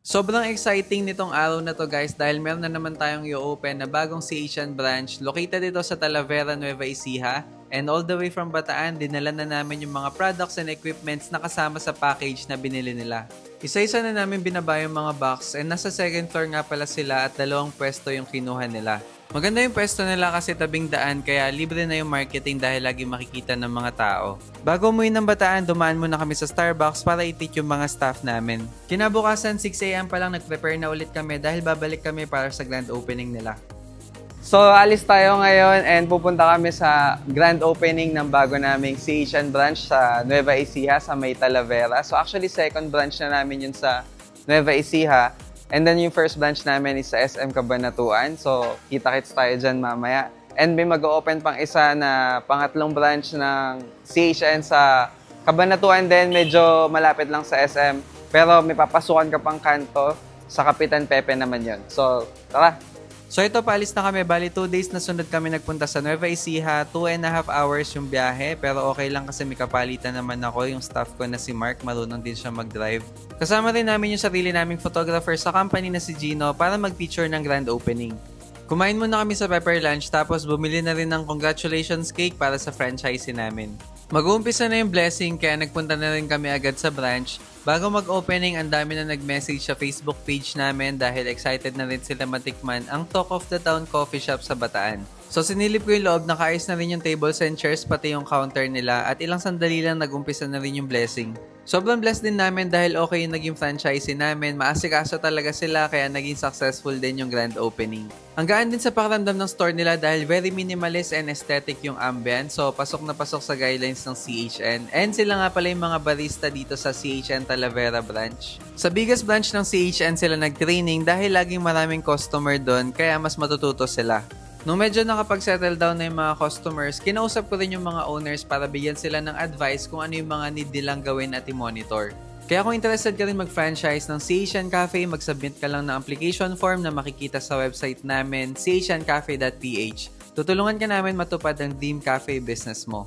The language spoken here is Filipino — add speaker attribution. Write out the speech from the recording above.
Speaker 1: Sobrang exciting nitong araw na to guys dahil meron na naman tayong i-open na bagong CHN branch located dito sa Talavera, Nueva Ecija. And all the way from Bataan, dinala na namin yung mga products and equipments na kasama sa package na binili nila. Isa-isa na namin binaba yung mga box and nasa second floor nga pala sila at dalawang pwesto yung kinuha nila. Maganda yung pwesto nila kasi tabing daan kaya libre na yung marketing dahil lagi makikita ng mga tao. Bago umuwi ng Bataan, dumaan muna kami sa Starbucks para i-treat yung mga staff namin. Kinabukasan 6 AM pa lang nag-prepare na ulit kami dahil babalik kami para sa grand opening nila. So alis tayo ngayon and pupunta kami sa grand opening ng bago naming CHN branch sa Nueva Ecija sa May Talavera. So actually second branch na namin yun sa Nueva Ecija. And then yung first branch namin is sa SM Cabanatuan. So kita-kits tayo dyan mamaya. And may mag-open pang isa na pangatlong branch ng CHN sa Cabanatuan din. Medyo malapit lang sa SM. Pero may papasukan ka pang kanto sa Kapitan Pepe naman yun. So tara! So ito, paalis na kami. Bali 2 days na sunod kami nagpunta sa Nueva Ecija. 2.5 hours yung biyahe. Pero okay lang kasi may kapalitan naman ako. Yung staff ko na si Mark, marunong din siya mag-drive. Kasama rin namin yung sarili naming photographer sa company na si Gino para mag-feature ng grand opening. Kumain muna kami sa pepper lunch tapos bumili na rin ng congratulations cake para sa franchisee namin. Mag-uumpisa na yung blessing kaya nagpunta na rin kami agad sa branch. Bago mag-opening, ang dami na nag-message sa Facebook page namin dahil excited na rin sila matikman ang Talk of the Town coffee shop sa Bataan. So sinilip ko yung loob, nakaayos na rin yung tables and chairs pati yung counter nila at ilang sandali lang nag-umpisa na rin yung blessing. Sobrang blessed din namin dahil okay yung naging franchisee namin, maasikaso talaga sila kaya naging successful din yung grand opening. Ang gaan din sa pakiramdam ng store nila dahil very minimalist and aesthetic yung ambience, so pasok na pasok sa guidelines ng CHN. And sila nga pala yung mga barista dito sa CHN Talavera branch. Sa biggest branch ng CHN sila nag-training dahil laging maraming customer doon kaya mas matututo sila. Nung medyo nakapag-settle down na yung mga customers, kinausap ko rin yung mga owners para bigyan sila ng advice kung ano yung mga need nilang gawin at i-monitor. Kaya kung interested ka rin mag-franchise ng CHN Cafe, mag-submit ka lang ng application form na makikita sa website namin, chncafe.ph. Tutulungan ka namin matupad ang Dream Cafe business mo.